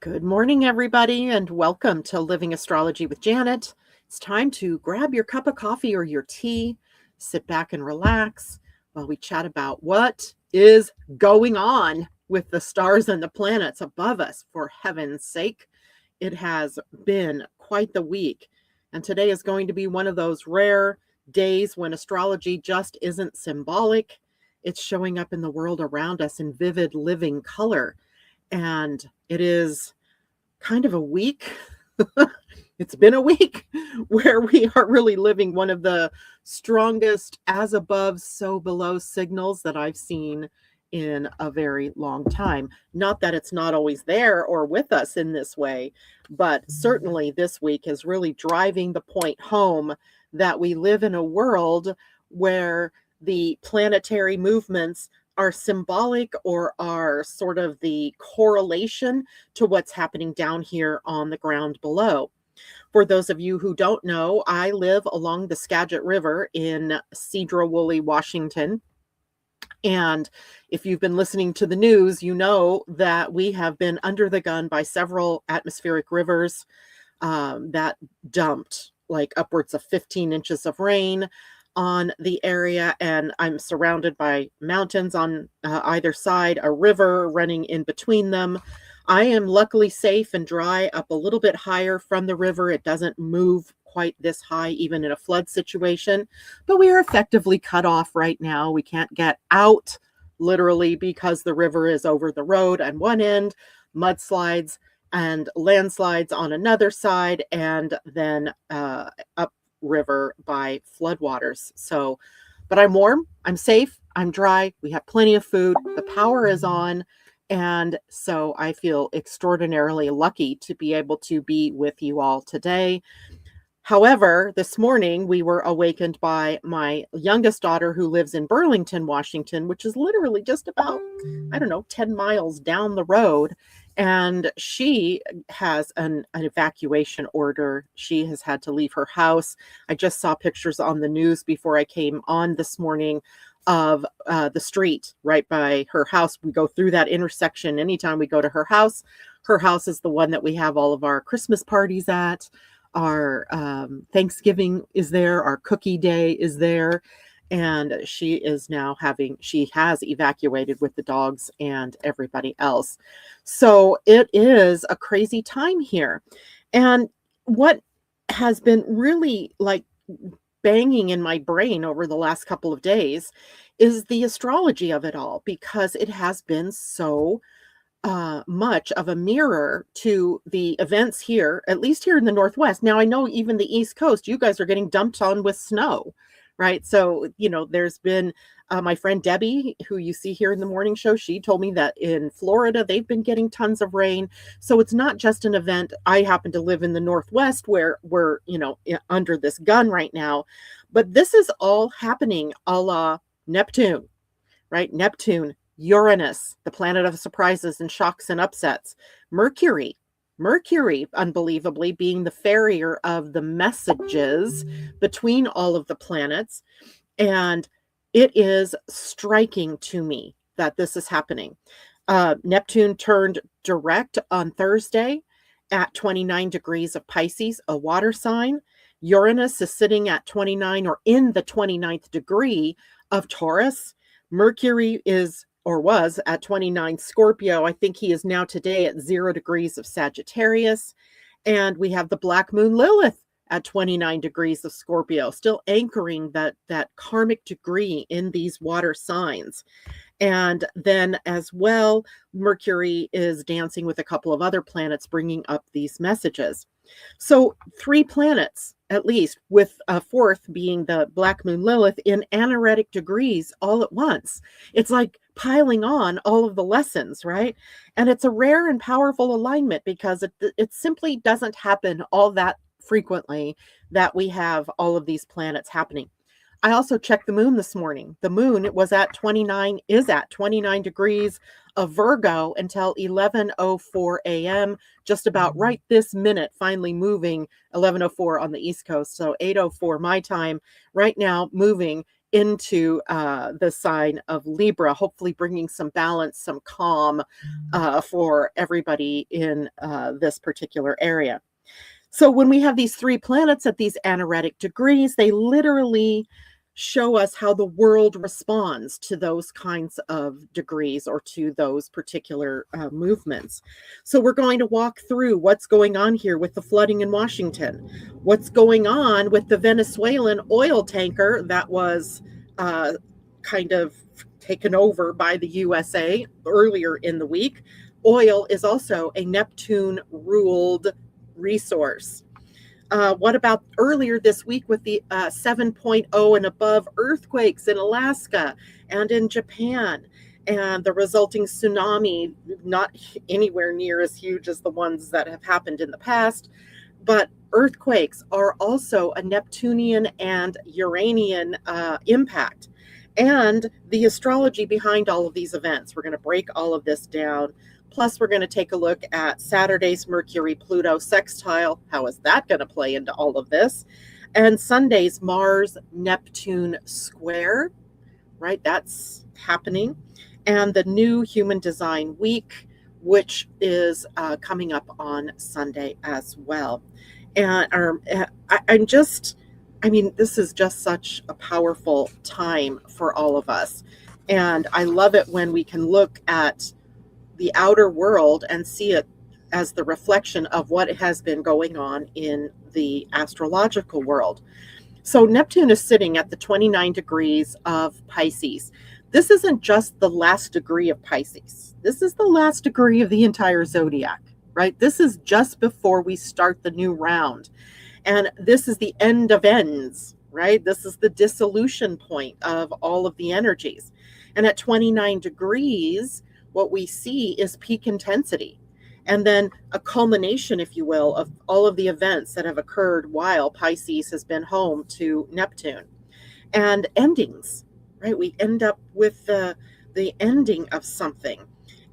Good morning, everybody, and welcome to Living Astrology with Janet. It's time to grab your cup of coffee or your tea, sit back and relax while we chat about what is going on with the stars and the planets above us. For heaven's sake, it has been quite the week, and today is going to be one of those rare days when astrology just isn't symbolic. It's showing up in the world around us in vivid living color. And it is kind of a week. It's been a week where we are really living one of the strongest as above, so below signals that I've seen in a very long time. Not that it's not always there or with us in this way, but certainly this week is really driving the point home that we live in a world where the planetary movements are symbolic or are sort of the correlation to what's happening down here on the ground below. For those of you who don't know, I live along the Skagit River in Sedro-Woolley, Washington. And if you've been listening to the news, you know that we have been under the gun by several atmospheric rivers that dumped like upwards of 15 inches of rain on the area, and I'm surrounded by mountains on either side, a river running in between them. I am luckily safe and dry up a little bit higher from the river. It doesn't move quite this high, even in a flood situation, but we are effectively cut off right now. We can't get out literally because the river is over the road on one end, mudslides and landslides on another side, and then up river by floodwaters. So, but I'm warm, I'm safe, I'm dry, we have plenty of food, the power is on, and so I feel extraordinarily lucky to be able to be with you all today. However, this morning we were awakened by my youngest daughter who lives in Burlington, Washington, which is literally just about, 10 miles down the road. And she has an evacuation order. She has had to leave her house. I just saw pictures on the news before I came on this morning of the street right by her house. We go through that intersection anytime we go to her house. Her house is the one that we have all of our Christmas parties at. Our Thanksgiving is there. Our cookie day is there. And she has evacuated with the dogs and everybody else. So it is a crazy time here. And what has been really like banging in my brain over the last couple of days is the astrology of it all, because it has been so much of a mirror to the events here, at least here in the Northwest. Now, I know even the East Coast, you guys are getting dumped on with snow, right? So, there's been my friend Debbie, who you see here in the morning show, she told me that in Florida, they've been getting tons of rain. So it's not just an event. I happen to live in the Northwest where we're, under this gun right now, but this is all happening a la Neptune, right? Neptune, Uranus, the planet of surprises and shocks and upsets. Mercury, unbelievably, being the farrier of the messages between all of the planets. And it is striking to me that this is happening. Neptune turned direct on Thursday at 29 degrees of Pisces, a water sign. Uranus is sitting at 29 or in the 29th degree of Taurus. Mercury was at 29 Scorpio. I think he is now today at 0 degrees of Sagittarius. And we have the black moon Lilith at 29 degrees of Scorpio, still anchoring that karmic degree in these water signs. And then as well, Mercury is dancing with a couple of other planets, bringing up these messages. So 3 planets, at least, with a 4th being the black moon Lilith in anaretic degrees all at once. It's like piling on all of the lessons, right? And it's a rare and powerful alignment because it simply doesn't happen all that frequently that we have all of these planets happening. I also checked the moon this morning. The moon is at 29 degrees of Virgo until 11:04 a.m., just about right this minute, finally moving 11:04 on the East Coast. So 8:04 my time right now, moving into the sign of Libra, hopefully bringing some balance, some calm for everybody in this particular area. So when we have these three planets at these anaretic degrees, they literally show us how the world responds to those kinds of degrees or to those particular movements. So we're going to walk through what's going on here with the flooding in Washington, what's going on with the Venezuelan oil tanker that was kind of taken over by the USA earlier in the week. Oil is also a Neptune ruled resource. What about earlier this week with the 7.0 and above earthquakes in Alaska and in Japan, and the resulting tsunami, not anywhere near as huge as the ones that have happened in the past, but earthquakes are also a Neptunian and Uranian impact. And the astrology behind all of these events. We're going to break all of this down. Plus, we're going to take a look at Saturday's Mercury-Pluto sextile. How is that going to play into all of this? And Sunday's Mars-Neptune square, right? That's happening. And the new Human Design Week, which is coming up on Sunday as well. And this is just such a powerful time for all of us. And I love it when we can look at the outer world and see it as the reflection of what has been going on in the astrological world. So Neptune is sitting at the 29 degrees of Pisces. This isn't just the last degree of Pisces. This is the last degree of the entire zodiac, right? This is just before we start the new round. And this is the end of ends, right? This is the dissolution point of all of the energies. And at 29 degrees, what we see is peak intensity, and then a culmination, if you will, of all of the events that have occurred while Pisces has been home to Neptune, and endings, right? We end up with the ending of something.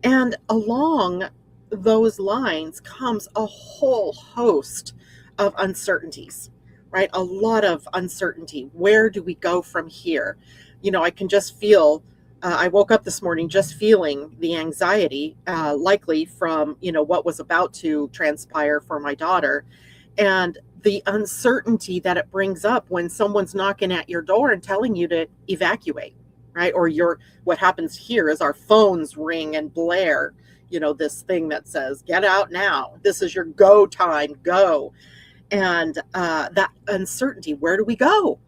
And along those lines comes a whole host of uncertainties, right? A lot of uncertainty. Where do we go from here? I can just feel I woke up this morning just feeling the anxiety, likely from, what was about to transpire for my daughter, and the uncertainty that it brings up when someone's knocking at your door and telling you to evacuate, right? Or what happens here is our phones ring and blare, this thing that says, get out now. This is your go time, go. And that uncertainty, where do we go?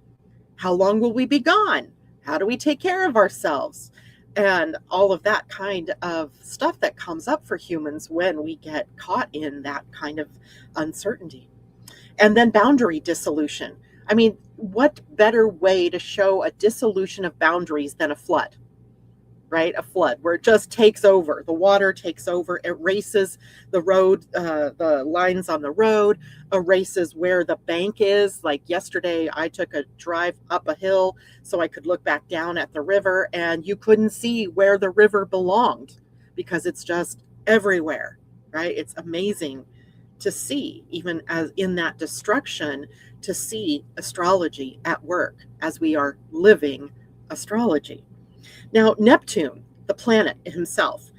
How long will we be gone? How do we take care of ourselves? And all of that kind of stuff that comes up for humans when we get caught in that kind of uncertainty. And then boundary dissolution. What better way to show a dissolution of boundaries than a flood, right? A flood where it just takes over. The water takes over, erases the road, the lines on the road, erases where the bank is. Like yesterday, I took a drive up a hill so I could look back down at the river, and you couldn't see where the river belonged because it's just everywhere, right? It's amazing to see, even as in that destruction, to see astrology at work as we are living astrology. Now, Neptune, the planet himself,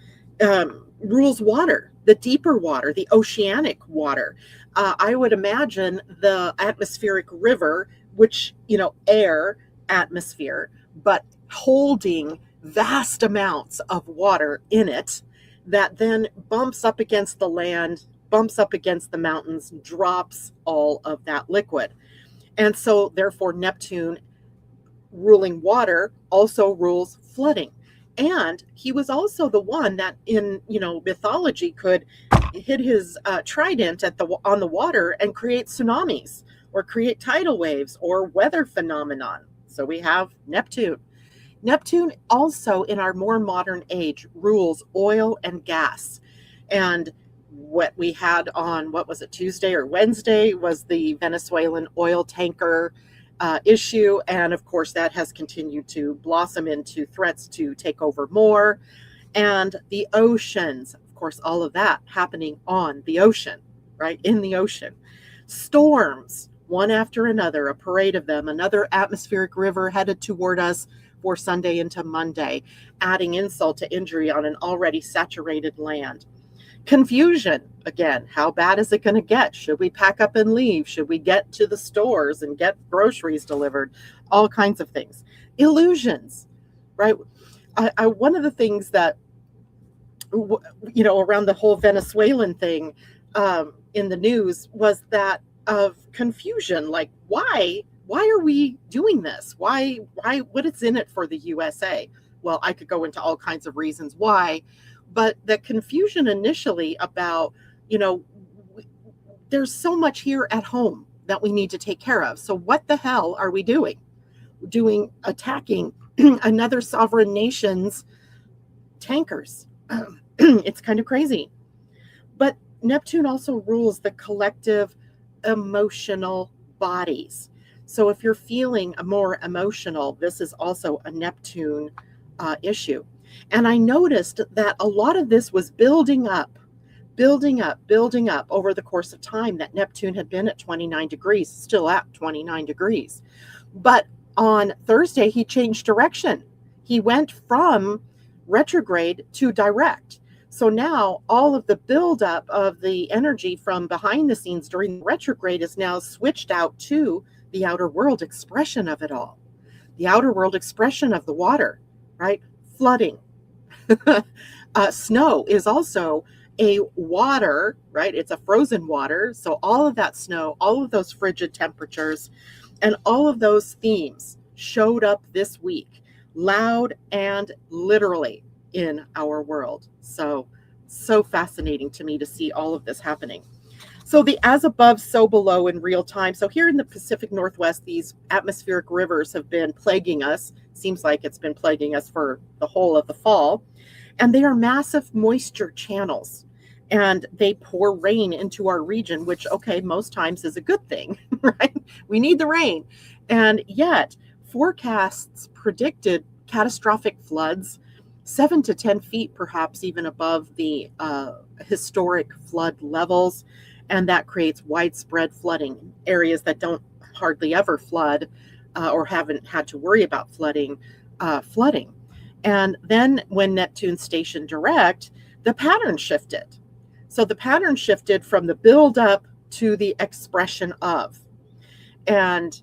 rules water, the deeper water, the oceanic water. I would imagine the atmospheric river, which, air, atmosphere, but holding vast amounts of water in it that then bumps up against the land, bumps up against the mountains, drops all of that liquid. And so, therefore, Neptune ruling water also rules flooding. And he was also the one that in, mythology could hit his trident on the water and create tsunamis or create tidal waves or weather phenomenon. So we have Neptune. Neptune also in our more modern age rules oil and gas. And what we had on, Tuesday or Wednesday was the Venezuelan oil tanker issue. And of course, that has continued to blossom into threats to take over more. And the oceans, of course, all of that happening on the ocean, right? In the ocean. Storms, one after another, a parade of them, another atmospheric river headed toward us for Sunday into Monday, adding insult to injury on an already saturated land. Confusion, again, how bad is it going to get? Should we pack up and leave? Should we get to the stores and get groceries delivered? All kinds of things. Illusions, right? One of the things that, around the whole Venezuelan thing in the news was that of confusion, like why are we doing this? Why, what is in it for the USA? Well, I could go into all kinds of reasons why, but the confusion initially about, there's so much here at home that we need to take care of. So what the hell are we doing? Attacking another sovereign nation's tankers. It's kind of crazy. But Neptune also rules the collective emotional bodies. So if you're feeling more emotional, this is also a Neptune issue. And I noticed that a lot of this was building up over the course of time, that Neptune had been at 29 degrees, still at 29 degrees. But on Thursday, he changed direction. He went from retrograde to direct. So now all of the buildup of the energy from behind the scenes during the retrograde is now switched out to the outer world expression of it all. The outer world expression of the water, right? Flooding. Snow is also a water, right? It's a frozen water. So all of that snow, all of those frigid temperatures, and all of those themes showed up this week, loud and literally in our world. So fascinating to me to see all of this happening. So the as above, so below in real time. So here in the Pacific Northwest, these atmospheric rivers have been plaguing us. Seems like it's been plaguing us for the whole of the fall. And they are massive moisture channels. And they pour rain into our region, which, okay, most times is a good thing, right? We need the rain. And yet, forecasts predicted catastrophic floods, 7 to 10 feet, perhaps even above the historic flood levels. And that creates widespread flooding in areas that don't hardly ever flood or haven't had to worry about flooding. And then when Neptune stationed direct, the pattern shifted. So the pattern shifted from the buildup to the expression of. And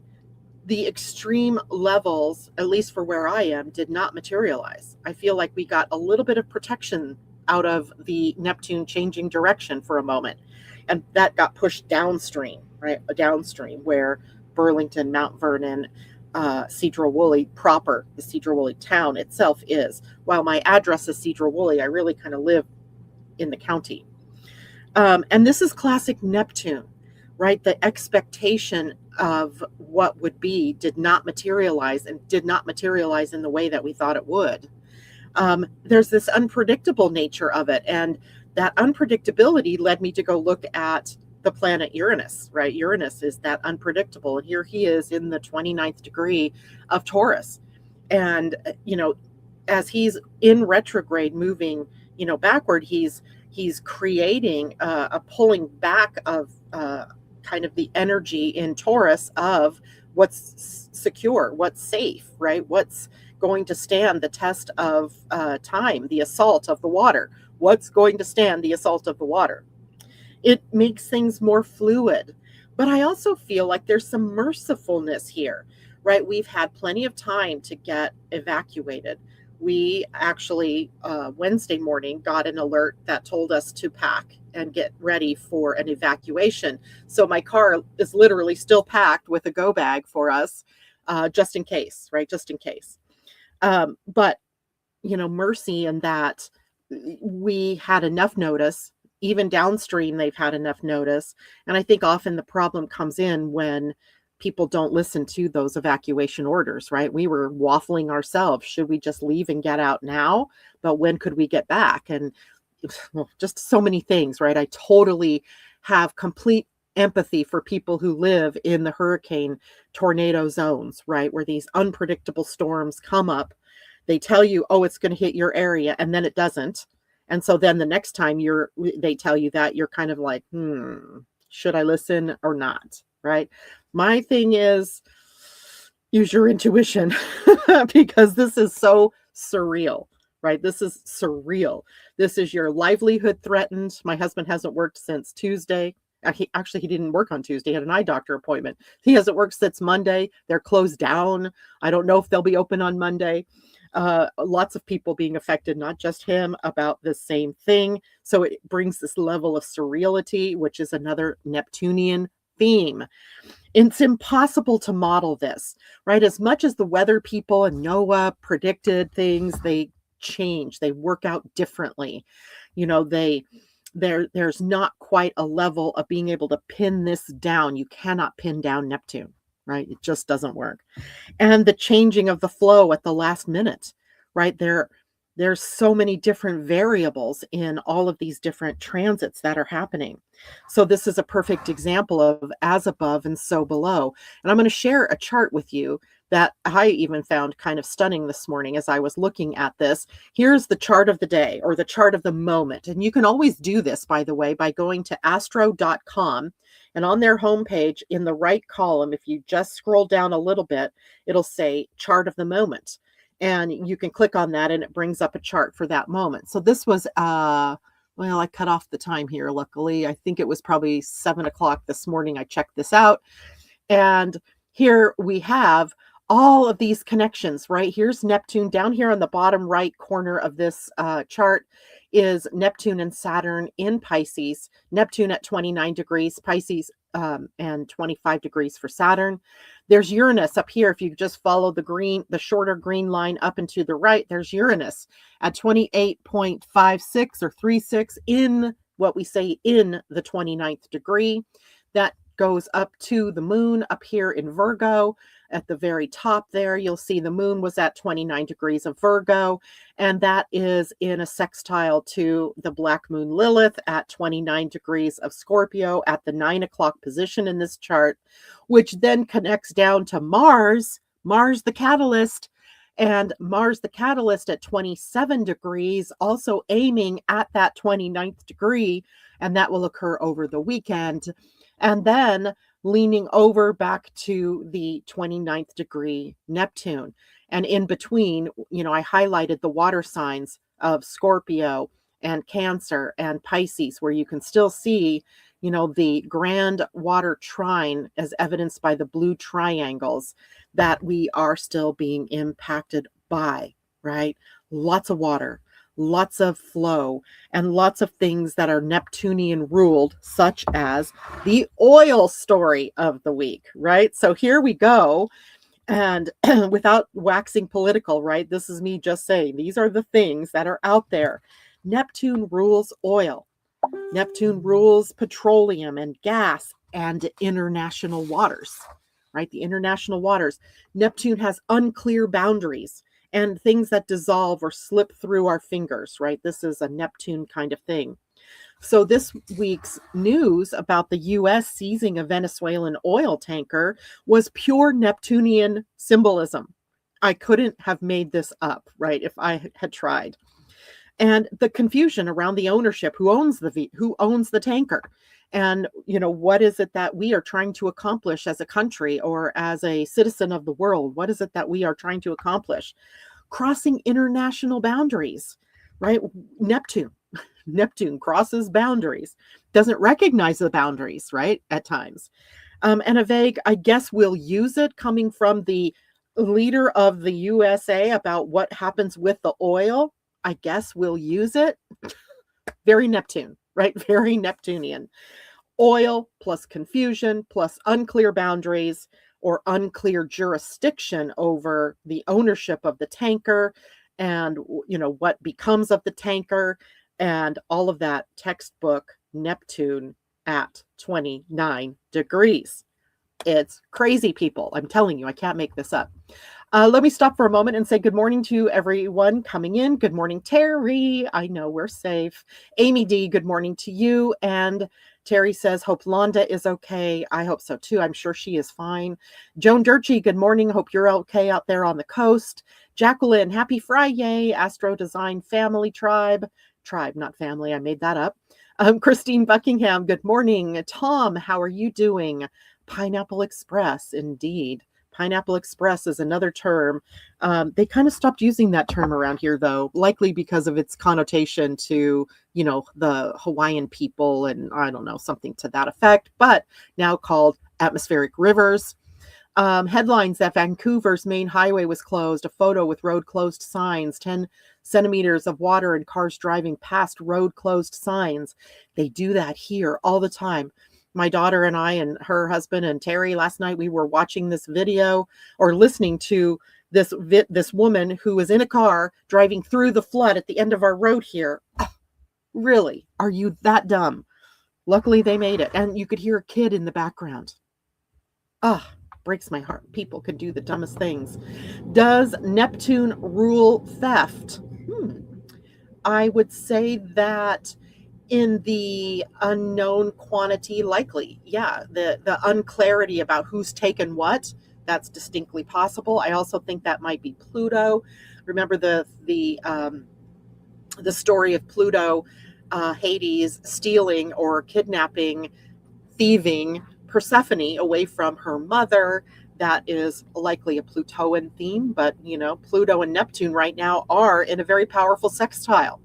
the extreme levels, at least for where I am, did not materialize. I feel like we got a little bit of protection out of the Neptune changing direction for a moment. And that got pushed downstream, right? Downstream where Burlington, Mount Vernon, Sedro-Woolley proper, the Sedro-Woolley town itself is. While my address is Sedro-Woolley, I really kind of live in the county. And this is classic Neptune, right? The expectation of what would be did not materialize, and did not materialize in the way that we thought it would. There's this unpredictable nature of it. And that unpredictability led me to go look at the planet Uranus, right? Uranus is that unpredictable. And here he is in the 29th degree of Taurus. And, as he's in retrograde moving, backward, he's creating a pulling back of kind of the energy in Taurus of what's secure, what's safe, right? What's going to stand the test of time, the assault of the water. What's going to stand the assault of the water? It makes things more fluid. But I also feel like there's some mercifulness here, right? We've had plenty of time to get evacuated. We actually, Wednesday morning, got an alert that told us to pack and get ready for an evacuation. So my car is literally still packed with a go bag for us, just in case, right? Just in case. But, mercy in that we had enough notice. Even downstream, they've had enough notice. And I think often the problem comes in when people don't listen to those evacuation orders, right? We were waffling ourselves. Should we just leave and get out now? But when could we get back? And just so many things, right? I totally have complete empathy for people who live in the hurricane tornado zones, right? Where these unpredictable storms come up. They tell you, oh, it's going to hit your area, and then it doesn't. And so then the next time they tell you that, you're kind of like, should I listen or not? right? My thing is use your intuition because this is so surreal, right? This is surreal. This is your livelihood threatened. My husband hasn't worked since Tuesday. He didn't work on Tuesday. He had an eye doctor appointment. He hasn't worked since Monday. They're closed down. I don't know if they'll be open on Monday. Lots of people being affected, not just him, about the same thing. So it brings this level of surreality, which is another Neptunian theme. It's impossible to model this, right? As much as the weather people and NOAA predicted things, they change, they work out differently. You know, there's not quite a level of being able to pin this down. You cannot pin down Neptune, right? It just doesn't work. And the changing of the flow at the last minute, right? There's so many different variables in all of these different transits that are happening. So this is a perfect example of as above and so below. And I'm going to share a chart with you that I even found kind of stunning this morning as I was looking at this. Here's the chart of the day, or the chart of the moment. And you can always do this, by the way, by going to astro.com. And on their homepage, in the right column, if you just scroll down a little bit, it'll say chart of the moment. And you can click on that and it brings up a chart for that moment. So this was, well, I cut off the time here, luckily. I think it was probably 7 o'clock this morning. I checked this out. And here we have all of these connections, right? Here's Neptune. Down here on the bottom right corner of this chart is Neptune and Saturn in Pisces. Neptune at 29 degrees, Pisces, and 25 degrees for Saturn. There's Uranus up here. If you just follow the shorter green line up and to the right, there's Uranus at 28.56 or 36 in what we say in the 29th degree. That goes up to the moon up here in Virgo. At the very top there, you'll see the moon was at 29 degrees of Virgo, and that is in a sextile to the black moon Lilith at 29 degrees of Scorpio at the 9 o'clock position in this chart, which then connects down to Mars the catalyst, and Mars the catalyst at 27 degrees, also aiming at that 29th degree, and that will occur over the weekend. And then leaning over back to the 29th degree Neptune. And in between, you know, I highlighted the water signs of Scorpio and Cancer and Pisces, where you can still see, you know, the grand water trine as evidenced by the blue triangles that we are still being impacted by, right? Lots of water, lots of flow, and lots of things that are Neptunian ruled, such as the oil story of the week, right? So here we go. And without waxing political, right? This is me just saying these are the things that are out there. Neptune rules oil. Neptune rules petroleum and gas and international waters, right? The international waters. Neptune has unclear boundaries and things that dissolve or slip through our fingers, right? This is a Neptune kind of thing. So this week's news about the U.S. seizing a Venezuelan oil tanker was pure Neptunian symbolism. I couldn't have made this up, right, if I had tried. And the confusion around the ownership, who owns the tanker, and you know, what is it that we are trying to accomplish as a country or as a citizen of the world? What is it that we are trying to accomplish? Crossing international boundaries, right? Neptune crosses boundaries, doesn't recognize the boundaries, right? At times. And a vague, I guess we'll use it, coming from the leader of the USA about what happens with the oil. I guess we'll use it. Very Neptune, right? Very Neptunian. Oil plus confusion plus unclear boundaries or unclear jurisdiction over the ownership of the tanker and, you know, what becomes of the tanker and all of that. Textbook Neptune at 29 degrees. It's crazy, people. I'm telling you, I can't make this up. Let me stop for a moment and say good morning to everyone coming in. Good morning, Terry. I know we're safe. Amy D, good morning to you. And Terry says, hope Londa is okay. I hope so too. I'm sure she is fine. Joan Durchie, good morning. Hope you're okay out there on the coast. Jacqueline, happy Friday. Astro Design Family Tribe, not family. I made that up. Christine Buckingham, good morning. Tom, how are you doing? Pineapple Express, indeed. Pineapple Express is another term. They kind of stopped using that term around here, though, likely because of its connotation to, the Hawaiian people and I don't know, something to that effect, but now called atmospheric rivers. Headlines that Vancouver's main highway was closed, a photo with road closed signs, 10 centimeters of water and cars driving past road closed signs. They do that here all the time. My daughter and I and her husband and Terry, last night we were watching this video or listening to this woman who was in a car driving through the flood at the end of our road here. Oh, really? Are you that dumb? Luckily they made it. And you could hear a kid in the background. Ah, breaks my heart. People could do the dumbest things. Does Neptune rule theft? I would say that in the unknown quantity, likely. Yeah, the unclarity about who's taken what, that's distinctly possible. I also think that might be Pluto. Remember the story of Pluto, Hades stealing or kidnapping, thieving Persephone away from her mother. That is likely a Plutoan theme, but Pluto and Neptune right now are in a very powerful sextile,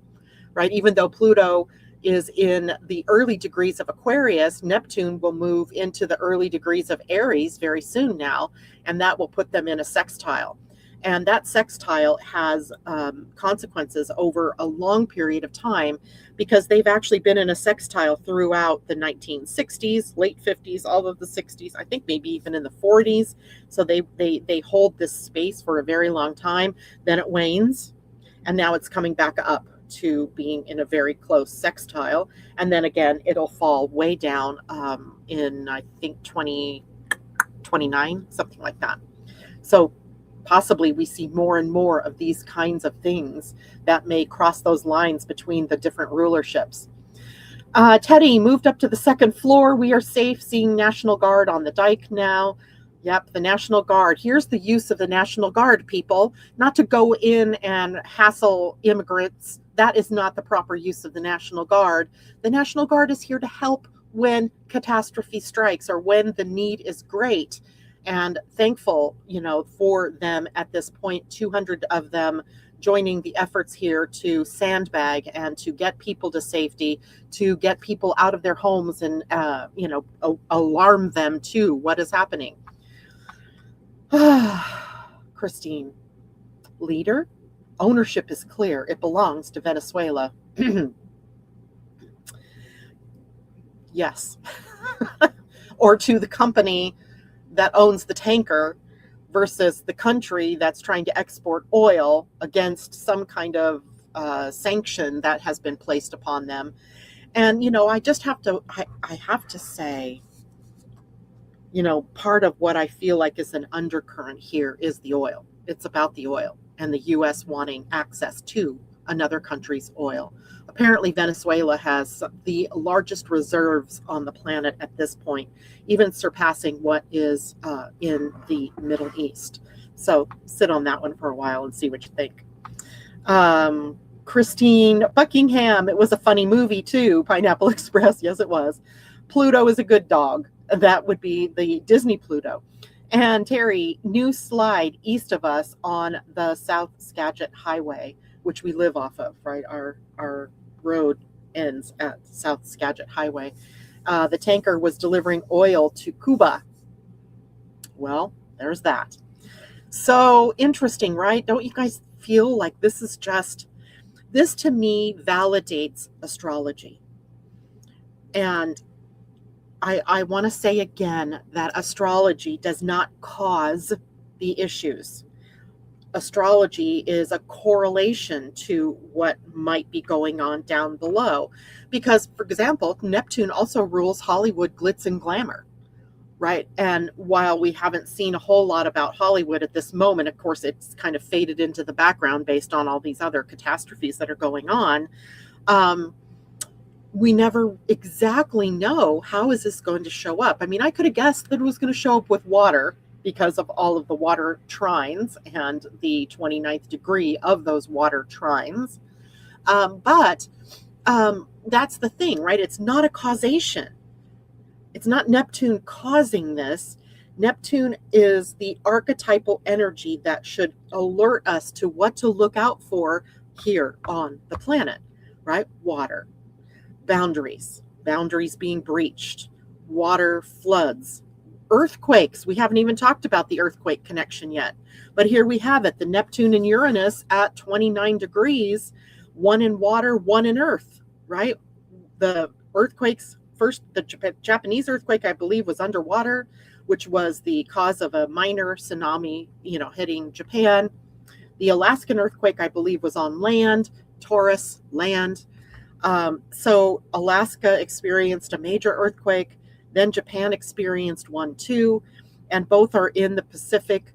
right? Even though Pluto is in the early degrees of Aquarius, Neptune will move into the early degrees of Aries very soon now, and that will put them in a sextile. And that sextile has consequences over a long period of time because they've actually been in a sextile throughout the 1960s, late 50s, all of the 60s, I think maybe even in the 40s. So they hold this space for a very long time. Then it wanes, and now it's coming back up to being in a very close sextile. And then again, it'll fall way down in, I think, 2029, something like that. So possibly we see more and more of these kinds of things that may cross those lines between the different rulerships. Teddy moved up to the second floor. We are safe, seeing National Guard on the dike now. Yep, the National Guard. Here's the use of the National Guard, people. Not to go in and hassle immigrants. That is not the proper use of the National Guard. The National Guard is here to help when catastrophe strikes or when the need is great. And thankful, for them at this point, 200 of them joining the efforts here to sandbag and to get people to safety, to get people out of their homes and, alarm them to what is happening. Christine, leader, ownership is clear. It belongs to Venezuela. Yes. Or to the company that owns the tanker versus the country that's trying to export oil against some kind of sanction that has been placed upon them. And, I just have to, I have to say, part of what I feel like is an undercurrent here is the oil. It's about the oil and the U.S. wanting access to another country's oil. Apparently, Venezuela has the largest reserves on the planet at this point, even surpassing what is in the Middle East. So sit on that one for a while and see what you think. Christine Buckingham, it was a funny movie too, Pineapple Express. Yes, it was. Pluto is a good dog. That would be the Disney Pluto. And Terry, new slide east of us on the South Skagit Highway, which we live off of, right? Our road ends at South Skagit Highway. The tanker was delivering oil to Cuba. Well, there's that. So interesting, right? Don't you guys feel like this to me validates astrology? And I want to say again that astrology does not cause the issues. Astrology is a correlation to what might be going on down below. Because, for example, Neptune also rules Hollywood glitz and glamour, right? And while we haven't seen a whole lot about Hollywood at this moment, of course, it's kind of faded into the background based on all these other catastrophes that are going on. We never exactly know how is this going to show up. I mean, I could have guessed that it was going to show up with water, because of all of the water trines and the 29th degree of those water trines. But that's the thing, right? It's not a causation. It's not Neptune causing this. Neptune is the archetypal energy that should alert us to what to look out for here on the planet, right? Water, boundaries being breached, water floods, earthquakes. We haven't even talked about the earthquake connection yet, but here we have it, the Neptune and Uranus at 29 degrees, one in water, one in earth, right? The earthquakes, first, the Japanese earthquake, I believe, was underwater, which was the cause of a minor tsunami, hitting Japan. The Alaskan earthquake, I believe, was on land, Taurus, land. So Alaska experienced a major earthquake, then Japan experienced one too, and both are in the Pacific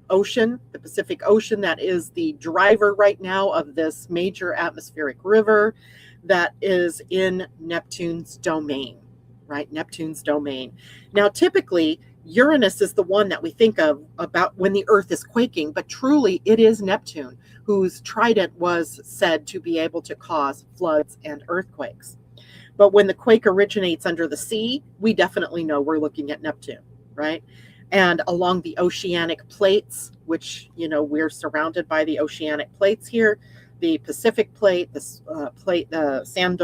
Ocean. The Pacific Ocean, that is the driver right now of this major atmospheric river that is in Neptune's domain, right? Neptune's domain. Now, typically, Uranus is the one that we think of about when the Earth is quaking, but truly it is Neptune, whose trident was said to be able to cause floods and earthquakes. But when the quake originates under the sea, we definitely know we're looking at Neptune, right? And along the oceanic plates, which, we're surrounded by the oceanic plates here, the Pacific plate, the San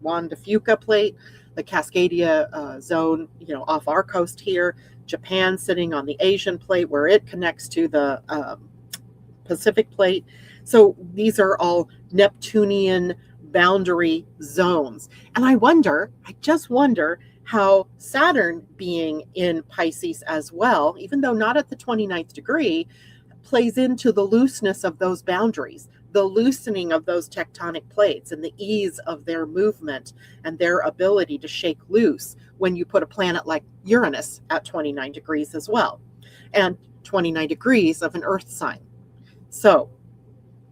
Juan de Fuca plate, the Cascadia zone, off our coast here, Japan sitting on the Asian plate where it connects to the Pacific plate. So these are all Neptunian boundary zones. And I just wonder how Saturn being in Pisces as well, even though not at the 29th degree, plays into the looseness of those boundaries, the loosening of those tectonic plates and the ease of their movement and their ability to shake loose when you put a planet like Uranus at 29 degrees as well, and 29 degrees of an Earth sign. So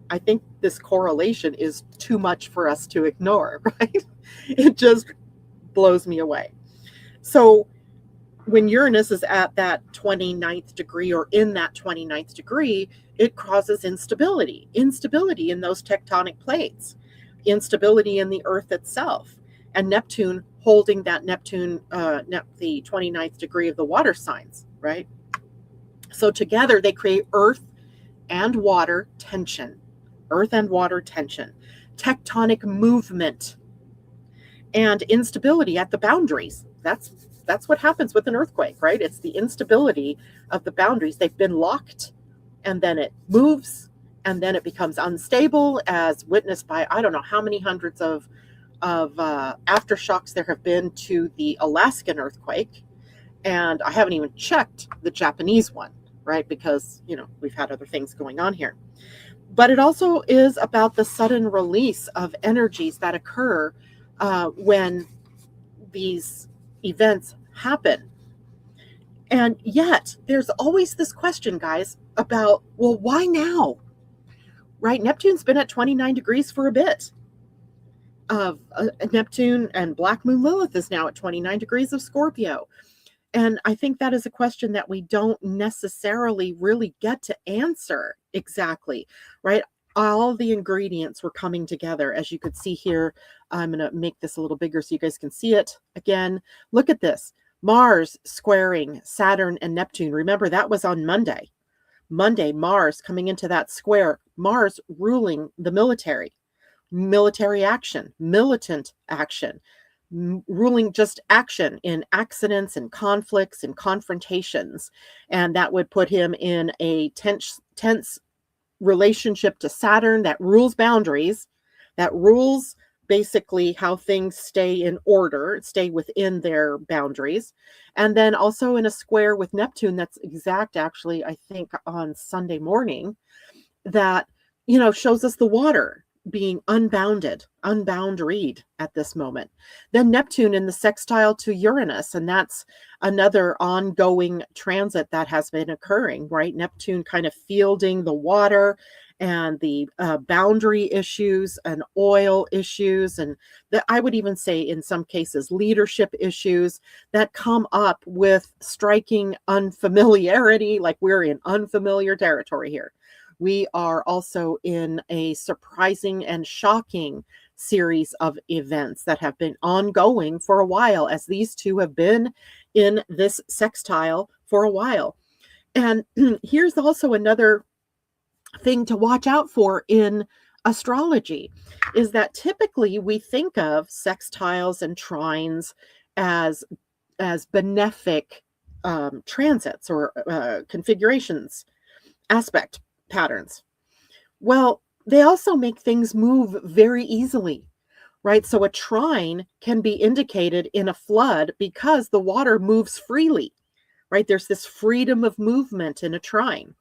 I think this correlation is too much for us to ignore, right? It just blows me away. So when Uranus is at that 29th degree or in that 29th degree, it causes instability in those tectonic plates, instability in the Earth itself, and Neptune holding that the 29th degree of the water signs, right? So together they create earth and water tension, tectonic movement, and instability at the boundaries. That's what happens with an earthquake, right? It's the instability of the boundaries. They've been locked, and then it moves, and then it becomes unstable, as witnessed by I don't know how many hundreds of aftershocks there have been to the Alaskan earthquake. And I haven't even checked the Japanese one, right? Because, we've had other things going on here. But it also is about the sudden release of energies that occur when these events happen. And yet there's always this question, guys, about, well, why now? Right? Neptune's been at 29 degrees for a bit. Neptune and Black Moon Lilith is now at 29 degrees of Scorpio. And I think that is a question that we don't necessarily really get to answer exactly, right? All the ingredients were coming together. As you could see here, I'm going to make this a little bigger so you guys can see it again. Look at this. Mars squaring Saturn and Neptune. Remember, that was on Monday. Mars coming into that square. Mars ruling the military action, militant action, ruling just action in accidents and conflicts and confrontations. And that would put him in a tense relationship to Saturn that rules boundaries, that rules basically how things stay in order, stay within their boundaries. And then also in a square with Neptune that's exact, actually, I think on Sunday morning, that, shows us the water being unboundaried at this moment. Then Neptune in the sextile to Uranus, and that's another ongoing transit that has been occurring, right? Neptune kind of fielding the water and the boundary issues and oil issues, and I would even say in some cases leadership issues that come up with striking unfamiliarity, like we're in unfamiliar territory here. We are also in a surprising and shocking series of events that have been ongoing for a while, as these two have been in this sextile for a while. And here's also another thing to watch out for in astrology, is that typically we think of sextiles and trines as benefic transits or configurations, aspect patterns. Well, they also make things move very easily, right? So a trine can be indicated in a flood because the water moves freely, right? There's this freedom of movement in a trine.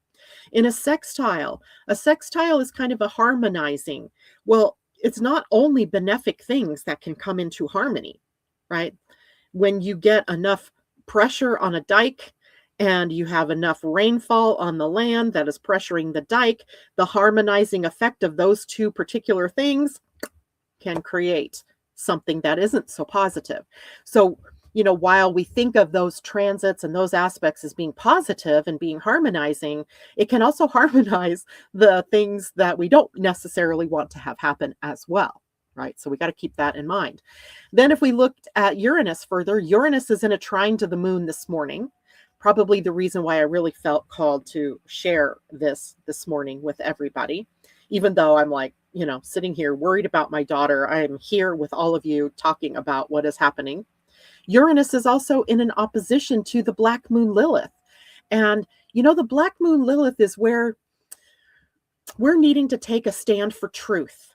In a sextile is kind of a harmonizing. Well, it's not only benefic things that can come into harmony, right? When you get enough pressure on a dike and you have enough rainfall on the land that is pressuring the dike, the harmonizing effect of those two particular things can create something that isn't so positive. So, while we think of those transits and those aspects as being positive and being harmonizing, it can also harmonize the things that we don't necessarily want to have happen as well, right? So we got to keep that in mind. Then if we looked at Uranus further, Uranus is in a trine to the moon this morning. Probably the reason why I really felt called to share this morning with everybody, even though I'm like, sitting here worried about my daughter. I'm here with all of you talking about what is happening. Uranus is also in an opposition to the black moon Lilith. And, the black moon Lilith is where we're needing to take a stand for truth.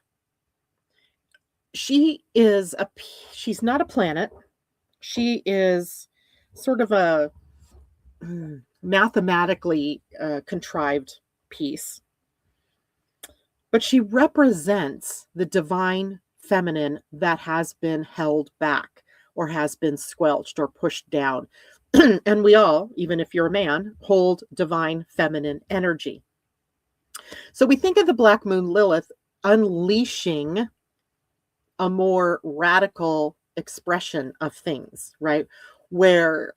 She's not a planet. She is sort of a mathematically contrived piece. But she represents the divine feminine that has been held back or has been squelched or pushed down. And we all, even if you're a man, hold divine feminine energy. So we think of the black moon Lilith unleashing a more radical expression of things, right? Where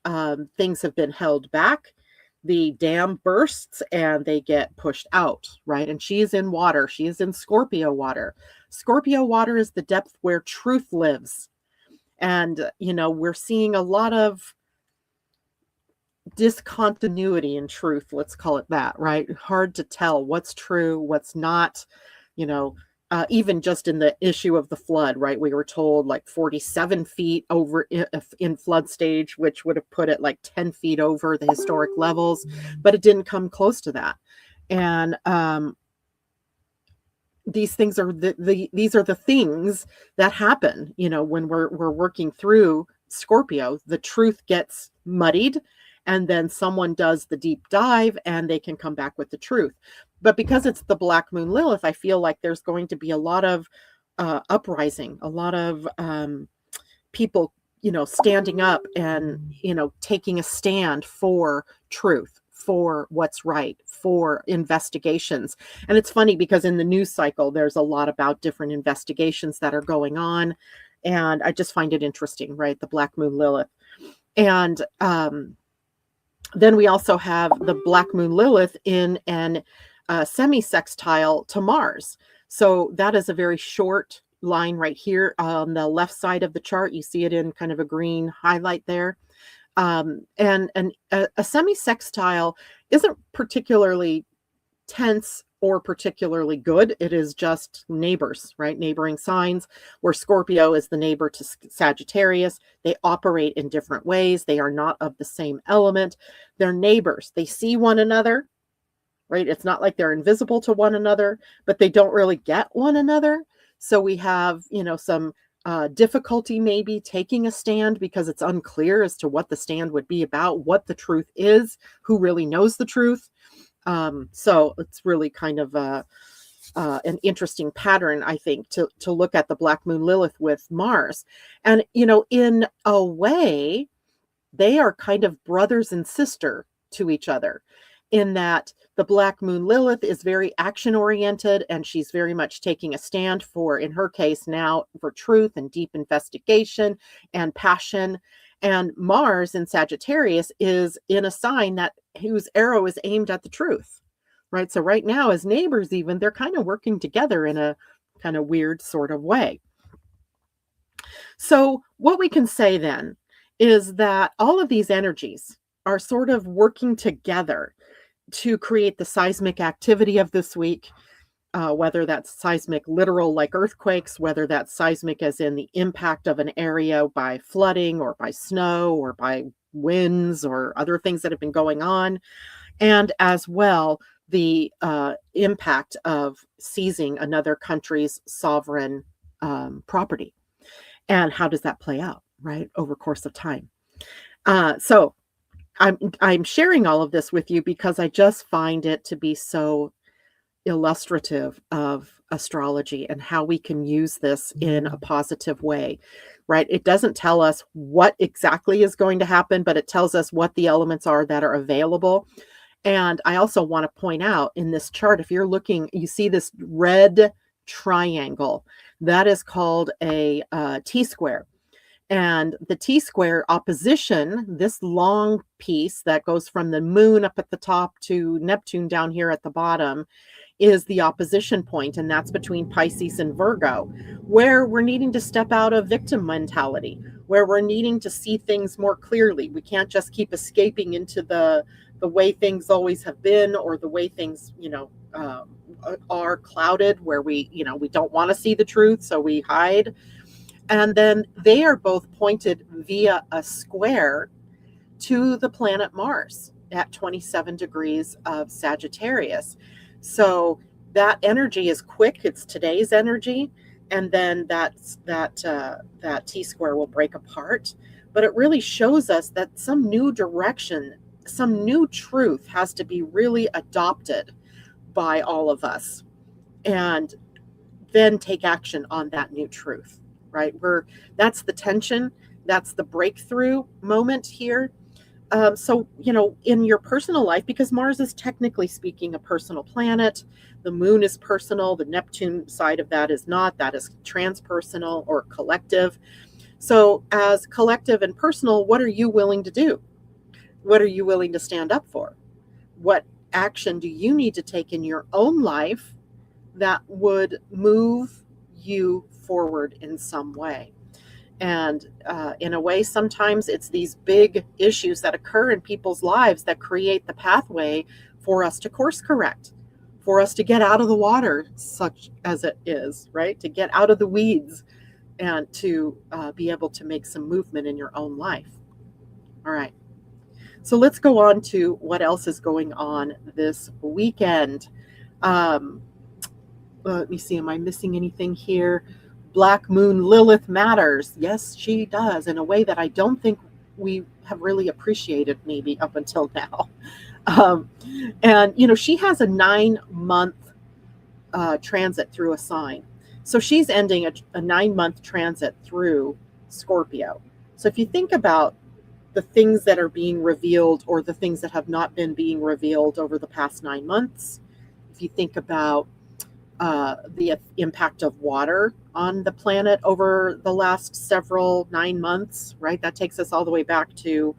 things have been held back, the dam bursts and they get pushed out, right? And she is in water. She is in Scorpio water. Scorpio water is the depth where truth lives. And, we're seeing a lot of discontinuity in truth. Let's call it that, right? Hard to tell what's true, what's not, even just in the issue of the flood, right? We were told like 47 feet over in flood stage, which would have put it like 10 feet over the historic levels, but it didn't come close to that. And these things are these are the things that happen, when we're working through Scorpio. The truth gets muddied, and then someone does the deep dive and they can come back with the truth. But because it's the black moon Lilith, I feel like there's going to be a lot of uprising, a lot of people, standing up and, taking a stand for truth, for what's right, for investigations. And it's funny because in the news cycle, there's a lot about different investigations that are going on. And I just find it interesting, right? The black moon Lilith. And then we also have the black moon Lilith in an semi-sextile to Mars. So that is a very short line right here on the left side of the chart. You see it in kind of a green highlight there. And a semi-sextile isn't particularly tense or particularly good. It is just neighbors, right? Neighboring signs, where Scorpio is the neighbor to Sagittarius. They operate in different ways. They are not of the same element. They're neighbors. They see one another, right? It's not like they're invisible to one another, but they don't really get one another. So we have, some difficulty maybe taking a stand because it's unclear as to what the stand would be about, what the truth is, who really knows the truth. So it's really kind of an interesting pattern, I think, to look at the black moon Lilith with Mars. And, in a way, they are kind of brothers and sister to each other, in that the black moon Lilith is very action oriented, and she's very much taking a stand for, in her case now, for truth and deep investigation and passion. And Mars in Sagittarius is in a sign whose arrow is aimed at the truth, right? So right now, as neighbors, even, they're kind of working together in a kind of weird sort of way. So what we can say then is that all of these energies are sort of working together to create the seismic activity of this week, whether that's seismic literal like earthquakes, whether that's seismic as in the impact of an area by flooding or by snow or by winds or other things that have been going on, and as well the impact of seizing another country's sovereign property. And how does that play out, right, over course of time? So I'm sharing all of this with you because I just find it to be so illustrative of astrology and how we can use this in a positive way, right? It doesn't tell us what exactly is going to happen, but it tells us what the elements are that are available. And I also want to point out in this chart, if you're looking, you see this red triangle that is called a T-square. And the T-square opposition, this long piece that goes from the moon up at the top to Neptune down here at the bottom, is the opposition point, and that's between Pisces and Virgo, where we're needing to step out of victim mentality, where we're needing to see things more clearly. We can't just keep escaping into the way things always have been, or the way things, are clouded, where we don't want to see the truth, so we hide. And then they are both pointed via a square to the planet Mars at 27 degrees of Sagittarius. So that energy is quick. It's today's energy. And then that T-square will break apart. But it really shows us that some new direction, some new truth has to be really adopted by all of us. And then take action on that new truth, right? That's the tension. That's the breakthrough moment here. So, in your personal life, because Mars is technically speaking a personal planet, the moon is personal, the Neptune side of that is not, that is transpersonal or collective. So as collective and personal, what are you willing to do? What are you willing to stand up for? What action do you need to take in your own life that would move you forward in some way? And in a way, sometimes it's these big issues that occur in people's lives that create the pathway for us to course correct, for us to get out of the water, such as it is, right? To get out of the weeds and to be able to make some movement in your own life. All right. So let's go on to what else is going on this weekend. Let me see, am I missing anything here? Black Moon Lilith matters. Yes, she does, in a way that I don't think we have really appreciated maybe up until now. And she has a 9-month transit through a sign. So she's ending a 9-month transit through Scorpio. So if you think about the things that are being revealed or the things that have not been being revealed over the past 9 months, if you think about the impact of water on the planet over the last 9 months, right? That takes us all the way back to,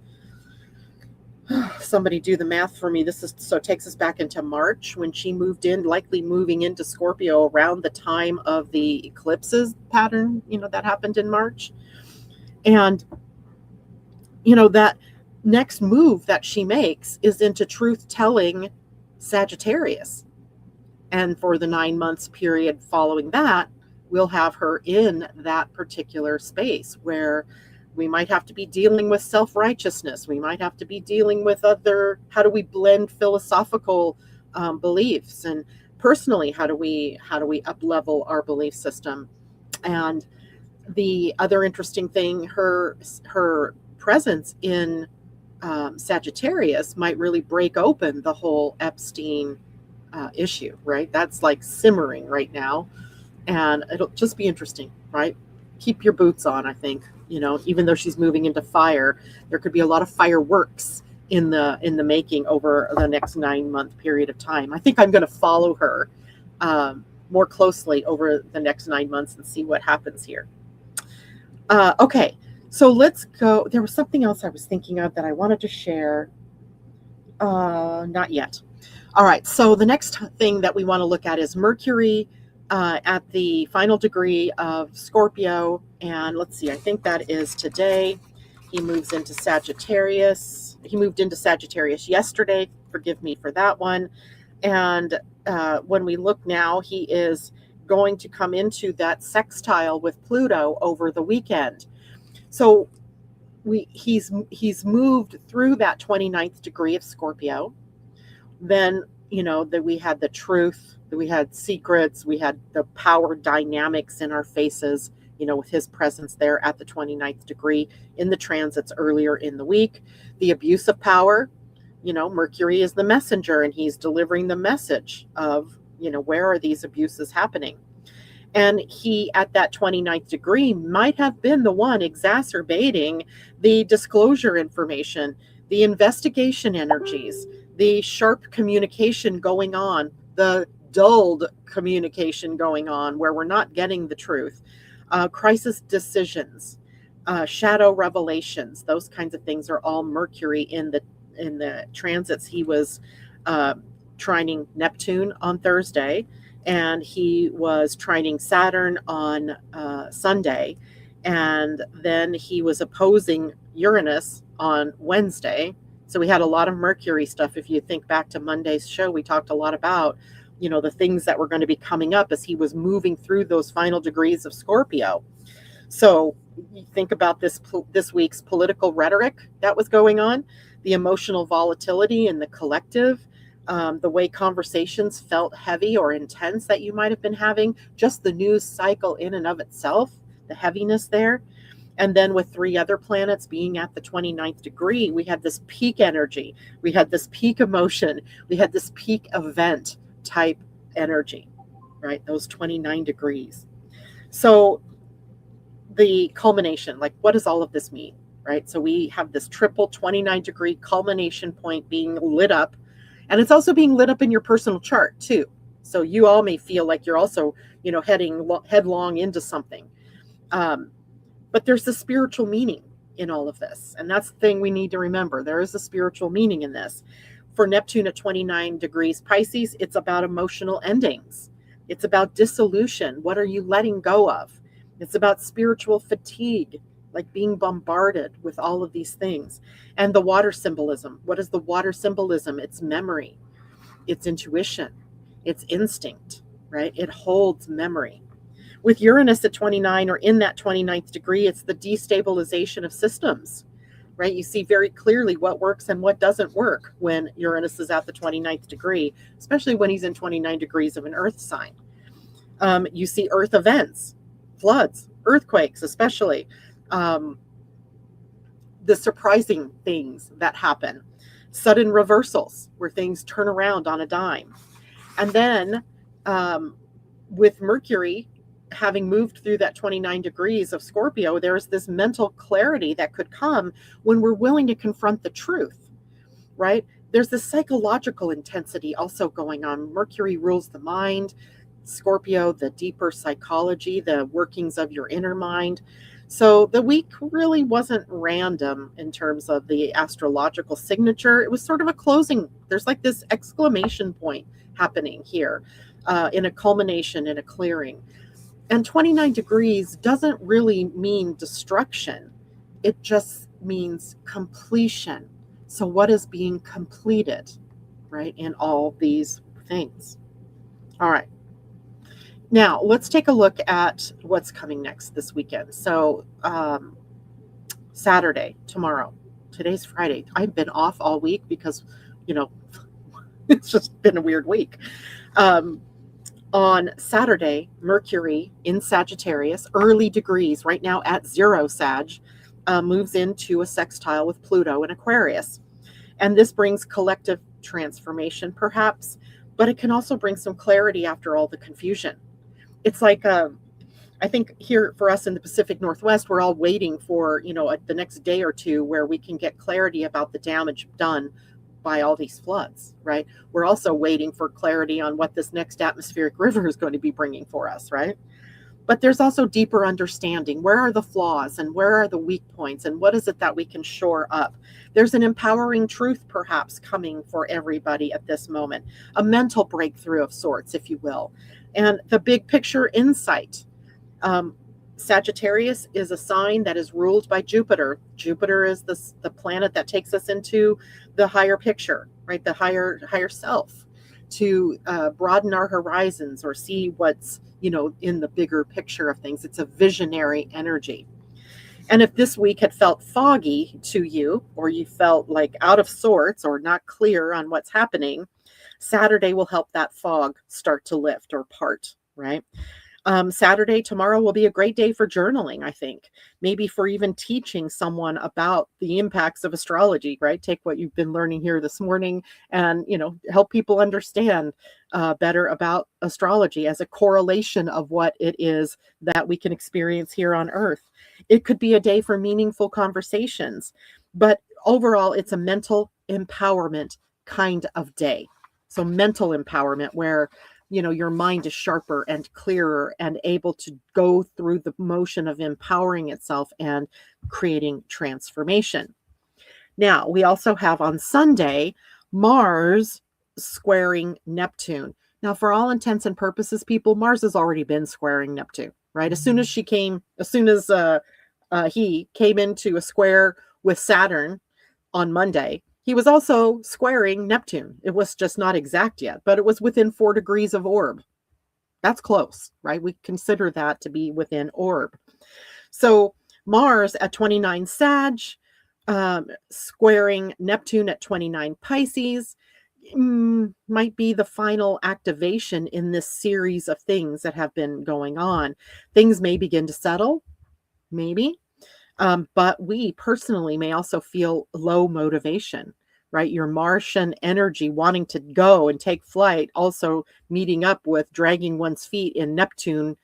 somebody do the math for me. It takes us back into March when she moved in, likely moving into Scorpio around the time of the eclipses pattern, that happened in March. And, that next move that she makes is into truth-telling Sagittarius. And for the 9 months period following that, we'll have her in that particular space where we might have to be dealing with self-righteousness. We might have to be dealing with how do we blend philosophical beliefs, and personally, how do we up-level our belief system? And the other interesting thing, her presence in Sagittarius might really break open the whole Epstein issue, right? That's like simmering right now, and it'll just be interesting, right? Keep your boots on, I think. Even though she's moving into fire, there could be a lot of fireworks in the making over the next 9-month period of time. I think I'm going to follow her more closely over the next 9 months and see what happens here. Okay, so let's go. There was something else I was thinking of that I wanted to share. Not yet. All right, so the next thing that we want to look at is Mercury at the final degree of Scorpio. And let's see, I think that is today. He moves into Sagittarius. He moved into Sagittarius yesterday. Forgive me for that one. And when we look now, he is going to come into that sextile with Pluto over the weekend. So he's moved through that 29th degree of Scorpio. Then, that we had the truth, that we had secrets, we had the power dynamics in our faces, with his presence there at the 29th degree in the transits earlier in the week. The abuse of power, Mercury is the messenger, and he's delivering the message of, where are these abuses happening? And he, at that 29th degree, might have been the one exacerbating the disclosure information, the investigation energies, the sharp communication going on, the dulled communication going on where we're not getting the truth, crisis decisions, shadow revelations. Those kinds of things are all Mercury in the transits. He was trining Neptune on Thursday, and he was trining Saturn on Sunday, and then he was opposing Uranus on Wednesday. So we had a lot of Mercury stuff. If you think back to Monday's show, we talked a lot about, the things that were going to be coming up as he was moving through those final degrees of Scorpio. So you think about this week's political rhetoric that was going on, the emotional volatility in the collective, the way conversations felt heavy or intense that you might have been having, just the news cycle in and of itself, the heaviness there. And then with 3 other planets being at the 29th degree, we had this peak energy. We had this peak emotion. We had this peak event type energy, right? Those 29 degrees. So the culmination, like, what does all of this mean, right? So we have this triple 29 degree culmination point being lit up. And it's also being lit up in your personal chart too. So you all may feel like you're also, heading headlong into something. But there's a spiritual meaning in all of this. And that's the thing we need to remember. There is a spiritual meaning in this. For Neptune at 29 degrees Pisces, it's about emotional endings. It's about dissolution. What are you letting go of? It's about spiritual fatigue, like being bombarded with all of these things. And the water symbolism. What is the water symbolism? It's memory. It's intuition. It's instinct, right? It holds memory. With Uranus at 29 or in that 29th degree, it's the destabilization of systems, right? You see very clearly what works and what doesn't work when Uranus is at the 29th degree, especially when he's in 29 degrees of an earth sign. You see earth events, floods, earthquakes, especially the surprising things that happen, sudden reversals where things turn around on a dime. And then with Mercury having moved through that 29 degrees of Scorpio, there's this mental clarity that could come when we're willing to confront the truth, right? There's this psychological intensity also going on. Mercury rules the mind, Scorpio, the deeper psychology, the workings of your inner mind. So the week really wasn't random in terms of the astrological signature. It was sort of a closing. There's like this exclamation point happening here in a culmination, in a clearing. And 29 degrees doesn't really mean destruction. It just means completion. So what is being completed, right, in all these things? All right. Now, let's take a look at what's coming next this weekend. So Saturday, tomorrow. Today's Friday. I've been off all week because, it's just been a weird week. On Saturday, Mercury in Sagittarius, early degrees, right now at 0 Sag, moves into a sextile with Pluto in Aquarius. And this brings collective transformation, perhaps, but it can also bring some clarity after all the confusion. It's like, I think here for us in the Pacific Northwest, we're all waiting for, the next day or two where we can get clarity about the damage done by all these floods, right? We're also waiting for clarity on what this next atmospheric river is going to be bringing for us, right? But there's also deeper understanding. Where are the flaws and where are the weak points and what is it that we can shore up? There's an empowering truth perhaps coming for everybody at this moment, a mental breakthrough of sorts, if you will. and the big picture insight. Um, Sagittarius is a sign that is ruled by Jupiter. Jupiter is the planet that takes us into the higher picture, right? The higher self, to broaden our horizons or see what's, in the bigger picture of things. It's a visionary energy. And if this week had felt foggy to you, or you felt like out of sorts or not clear on what's happening, Saturday will help that fog start to lift or part, right? Saturday, tomorrow, will be a great day for journaling, I think. Maybe for even teaching someone about the impacts of astrology, right? Take what you've been learning here this morning and, help people understand better about astrology as a correlation of what it is that we can experience here on Earth. It could be a day for meaningful conversations, but overall, it's a mental empowerment kind of day. So mental empowerment where your mind is sharper and clearer and able to go through the motion of empowering itself and creating transformation. Now, we also have on Sunday, Mars squaring Neptune. Now, for all intents and purposes, people, Mars has already been squaring Neptune, right? As soon as he came into a square with Saturn on Monday, he was also squaring Neptune. It was just not exact yet, but it was within 4 degrees of orb. That's close, right? We consider that to be within orb. So Mars at 29 Sag, squaring Neptune at 29 Pisces, might be the final activation in this series of things that have been going on. Things may begin to settle, maybe. But we personally may also feel low motivation, right? Your Martian energy wanting to go and take flight, also meeting up with dragging one's feet in Neptunian,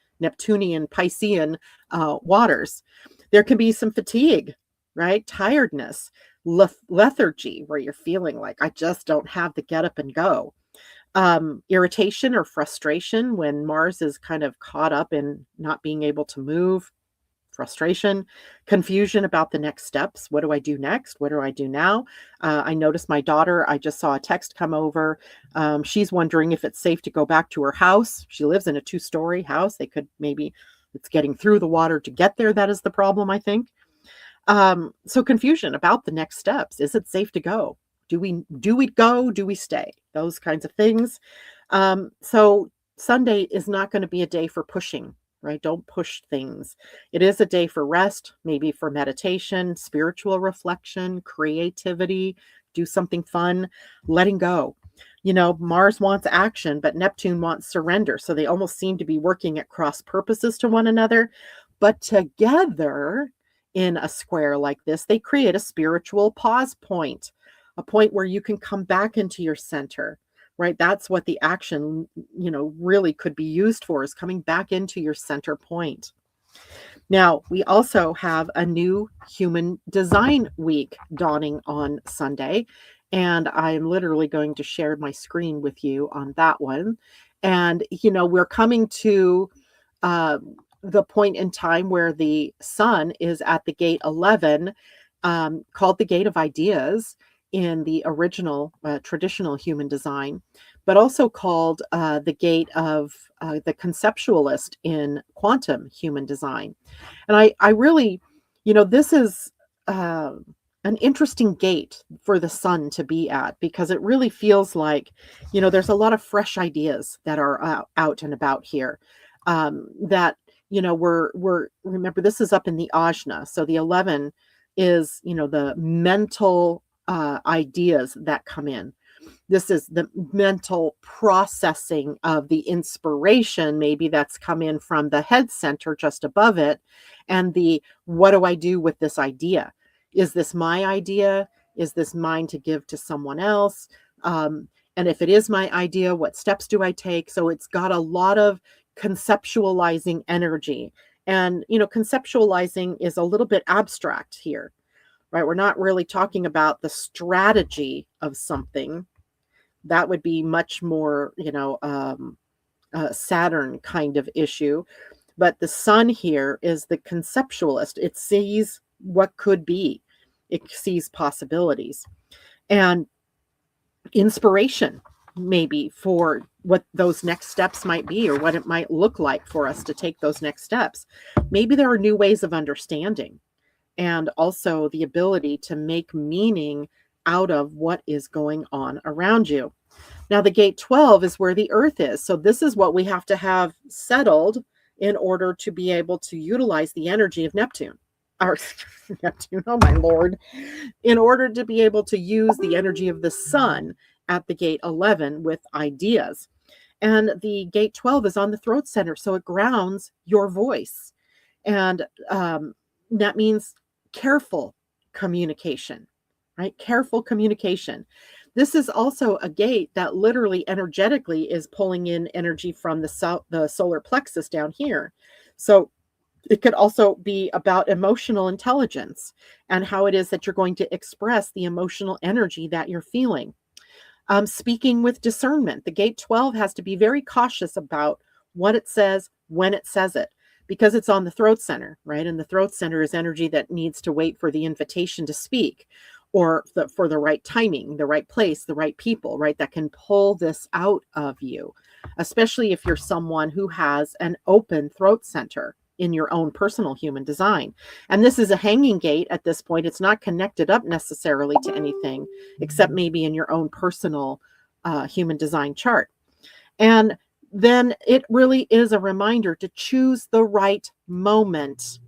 Piscean waters. There can be some fatigue, right? Tiredness, lethargy, where you're feeling like, I just don't have the get up and go. Irritation or frustration when Mars is kind of caught up in not being able to move. Frustration, confusion about the next steps. What do I do next? What do I do now? I noticed my daughter, I just saw a text come over. She's wondering if it's safe to go back to her house. She lives in a 2-story house. It's getting through the water to get there. That is the problem, I think. So confusion about the next steps. Is it safe to go? Do we go? Do we stay? Those kinds of things. So Sunday is not going to be a day for pushing, right? Don't push things. It is a day for rest, maybe for meditation, spiritual reflection, creativity, do something fun, letting go. Mars wants action, but Neptune wants surrender. So they almost seem to be working at cross purposes to one another. But together in a square like this, they create a spiritual pause point, a point where you can come back into your center. Right? That's what the action, really could be used for, is coming back into your center point. Now, we also have a new human design week dawning on Sunday, and I'm literally going to share my screen with you on that one. And, we're coming to the point in time where the sun is at the gate 11, called the gate of ideas in the original traditional human design, but also called the gate of the conceptualist in quantum human design. And I really, this is an interesting gate for the sun to be at, because it really feels like, there's a lot of fresh ideas that are out and about here. That, we're remember, this is up in the Ajna. So the 11 is, the mental ideas that come in. This is the mental processing of the inspiration, maybe that's come in from the head center just above it. And what do I do with this idea? Is this my idea? Is this mine to give to someone else? And if it is my idea, what steps do I take? So it's got a lot of conceptualizing energy. And, conceptualizing is a little bit abstract here. Right? We're not really talking about the strategy of something. That would be much more, Saturn kind of issue. But the sun here is the conceptualist. It sees what could be. It sees possibilities. And inspiration. maybe for what those next steps might be, or what it might look like for us to take those next steps. Maybe there are new ways of understanding, and also the ability to make meaning out of what is going on around you. Now, the gate 12 is where the earth is. So this is what we have to have settled in order to be able to utilize the energy of Neptune. Or Neptune, oh my Lord. In order to be able to use the energy of the sun at the gate 11 with ideas. And the gate 12 is on the throat center, so it grounds your voice. And that means careful communication, right? Careful communication. This is also a gate that literally energetically is pulling in energy from the solar plexus down here. So it could also be about emotional intelligence and how it is that you're going to express the emotional energy that you're feeling. Speaking with discernment, the gate 12 has to be very cautious about what it says, when it says it, because it's on the throat center, right? And the throat center is energy that needs to wait for the invitation to speak, or for the right timing, the right place, the right people, right? That can pull this out of you, especially if you're someone who has an open throat center in your own personal human design. And this is a hanging gate at this point. It's not connected up necessarily to anything, except maybe in your own personal human design chart. And then it really is a reminder to choose the right moment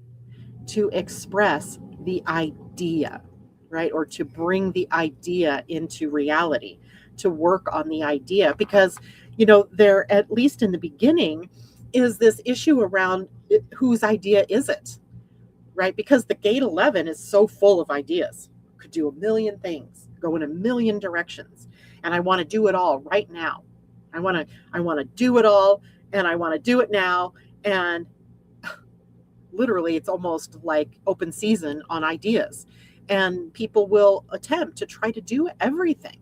to express the idea, right? Or to bring the idea into reality, to work on the idea. Because, there, at least in the beginning, is this issue around whose idea is it, right? Because the gate 11 is so full of ideas, could do a million things, go in a million directions. And I want to do it all right now. I want to do it all, and I want to do it now. And literally, it's almost like open season on ideas. And people will attempt to try to do everything,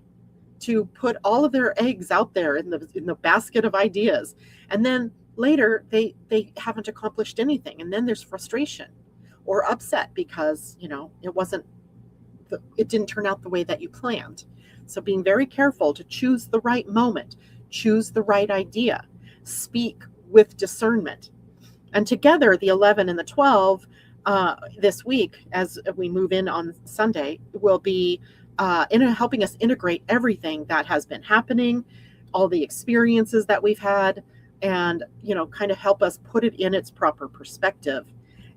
to put all of their eggs out there in the basket of ideas. And then later they haven't accomplished anything. And then there's frustration or upset because, it didn't turn out the way that you planned. So being very careful to choose the right moment, choose the right idea, speak with discernment. And together, the 11 and the 12 this week, as we move in on Sunday, will be helping us integrate everything that has been happening, all the experiences that we've had, and, kind of help us put it in its proper perspective.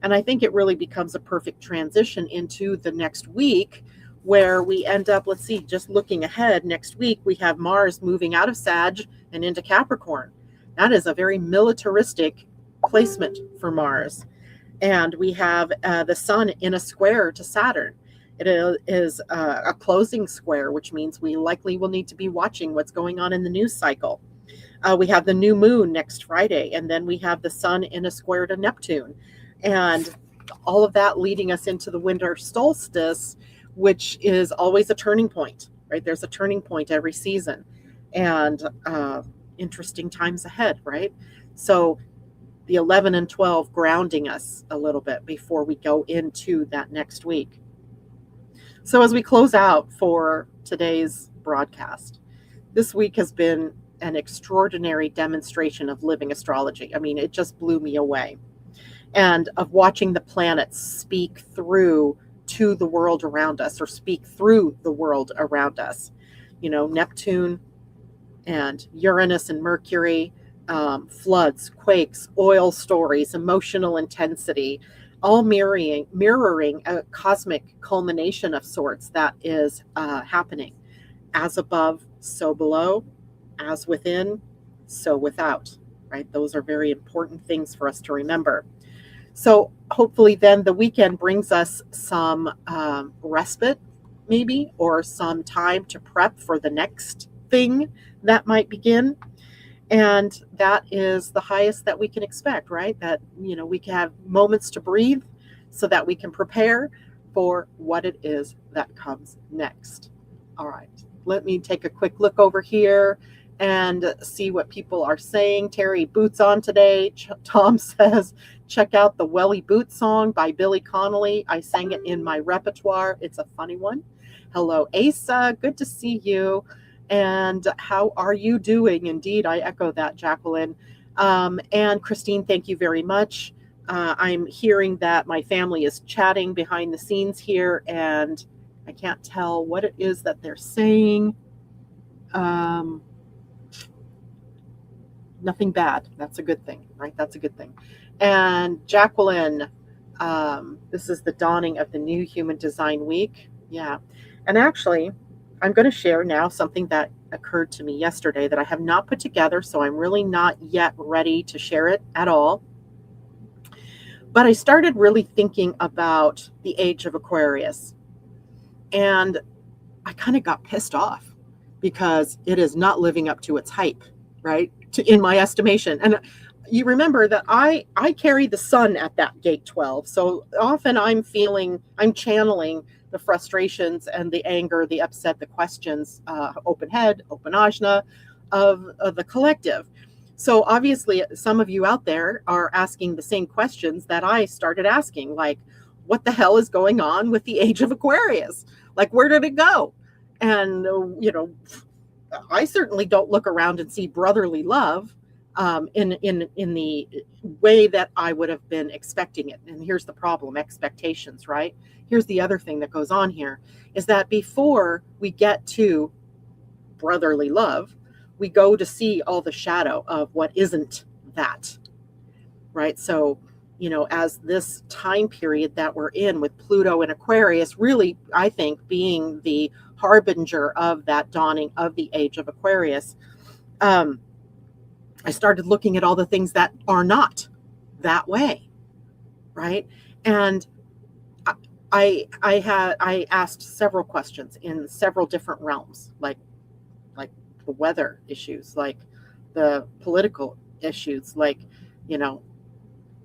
And I think it really becomes a perfect transition into the next week, where we end up, let's see, just looking ahead, next week, we have Mars moving out of Sag and into Capricorn. That is a very militaristic placement for Mars. And we have the sun in a square to Saturn. It is a closing square, which means we likely will need to be watching what's going on in the news cycle. We have the new moon next Friday, and then we have the sun in a square to Neptune. And all of that leading us into the winter solstice, which is always a turning point, right? There's a turning point every season, and interesting times ahead, right? So the 11 and 12 grounding us a little bit before we go into that next week. So as we close out for today's broadcast, this week has been an extraordinary demonstration of living astrology. I mean, it just blew me away. And of watching the planets speak through to the world around us, or speak through the world around us. Neptune and Uranus and Mercury, floods, quakes, oil stories, emotional intensity, all mirroring a cosmic culmination of sorts that is happening. As above, so below, as within, so without, right? Those are very important things for us to remember. So hopefully then the weekend brings us some respite, maybe, or some time to prep for the next thing that might begin. And that is the highest that we can expect, right? That, we can have moments to breathe so that we can prepare for what it is that comes next. All right, let me take a quick look over here and see what people are saying. Terry, boots on today. Tom says, check out the Welly Boot song by Billy Connolly. I sang it in my repertoire. It's a funny one. Hello, Asa. Good to see you. And how are you doing? Indeed, I echo that, Jacqueline. And Christine, thank you very much. I'm hearing that my family is chatting behind the scenes here, and I can't tell what it is that they're saying. Um, Nothing bad. That's a good thing, right? That's a good thing. And Jacqueline, this is the dawning of the new human design week. Yeah. And actually, I'm going to share now something that occurred to me yesterday that I have not put together. So I'm really not yet ready to share it at all. But I started really thinking about the age of Aquarius. And I kind of got pissed off because it is not living up to its hype, right? In my estimation. And you remember that I carry the sun at that gate 12. So often I'm channeling the frustrations and the anger, the upset, the questions, open head, open ajna of the collective. So obviously some of you out there are asking the same questions that I started asking, like, what the hell is going on with the age of Aquarius? Like, where did it go? And, I certainly don't look around and see brotherly love in the way that I would have been expecting it. And here's the problem: expectations, right? Here's the other thing that goes on here is that before we get to brotherly love, we go to see all the shadow of what isn't that, right? So, as this time period that we're in with Pluto and Aquarius, really, I think, being the harbinger of that dawning of the age of Aquarius, I started looking at all the things that are not that way, right? And I asked several questions in several different realms, like the weather issues, like the political issues, like,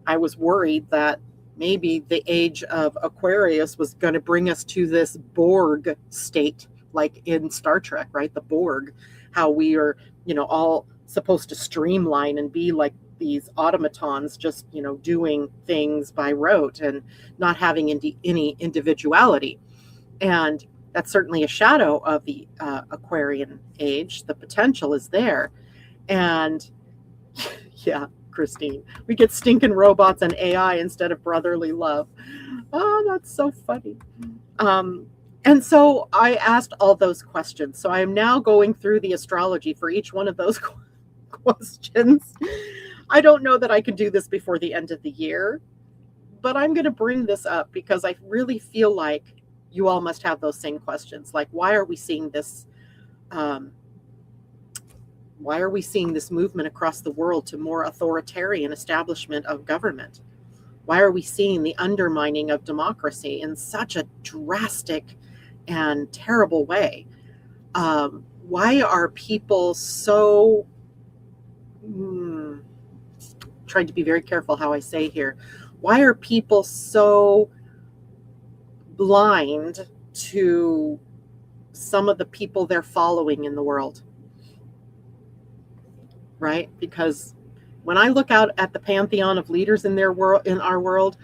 I was worried that maybe the age of Aquarius was going to bring us to this Borg state, like in Star Trek, right? The Borg, how we are, all supposed to streamline and be like these automatons, just, doing things by rote and not having any individuality. And that's certainly a shadow of the Aquarian age. The potential is there. And yeah, Christine, we get stinking robots and AI instead of brotherly love. Oh, that's so funny. And so I asked all those questions. So I am now going through the astrology for each one of those questions. I don't know that I can do this before the end of the year, but I'm going to bring this up because I really feel like you all must have those same questions. Like, why are we seeing this? Why are we seeing this movement across the world to more authoritarian establishment of government? Why are we seeing the undermining of democracy in such a drastic and terrible way? Why are people so, trying to be very careful how I say here, why are people so blind to some of the people they're following in the world? Right? Because when I look out at the pantheon of leaders in our world,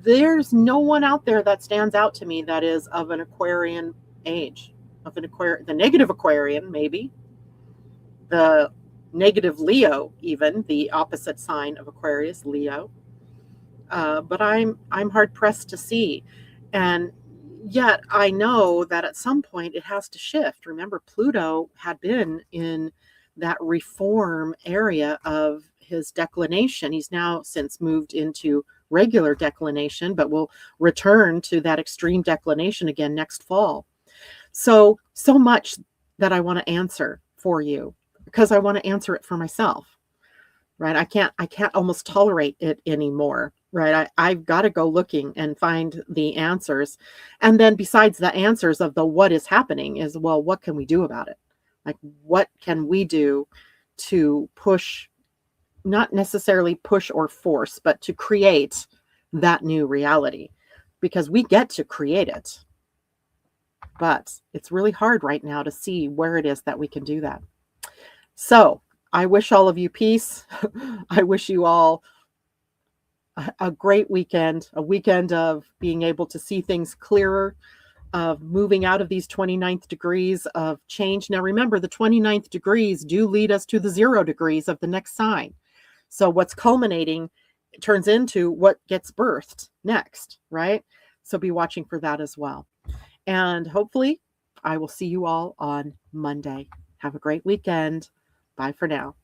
there's no one out there that stands out to me that is of an Aquarian age, the negative Aquarian, maybe, the negative Leo, even the opposite sign of Aquarius, Leo. But I'm hard pressed to see. And yet I know that at some point it has to shift. Remember, Pluto had been in that reform area of his declination. He's now since moved into regular declination, but will return to that extreme declination again next fall. So much that I want to answer for you, because I want to answer it for myself, right? I can't almost tolerate it anymore, right? I've got to go looking and find the answers. And then besides the answers of the what is happening is, well, what can we do about it? Like, what can we do to push, not necessarily push or force, but to create that new reality? Because we get to create it. But it's really hard right now to see where it is that we can do that. So I wish all of you peace. I wish you all a great weekend, a weekend of being able to see things clearer, of moving out of these 29th degrees of change. Now, remember, the 29th degrees do lead us to the 0 degrees of the next sign. So what's culminating turns into what gets birthed next, right? So be watching for that as well. And hopefully I will see you all on Monday. Have a great weekend. Bye for now.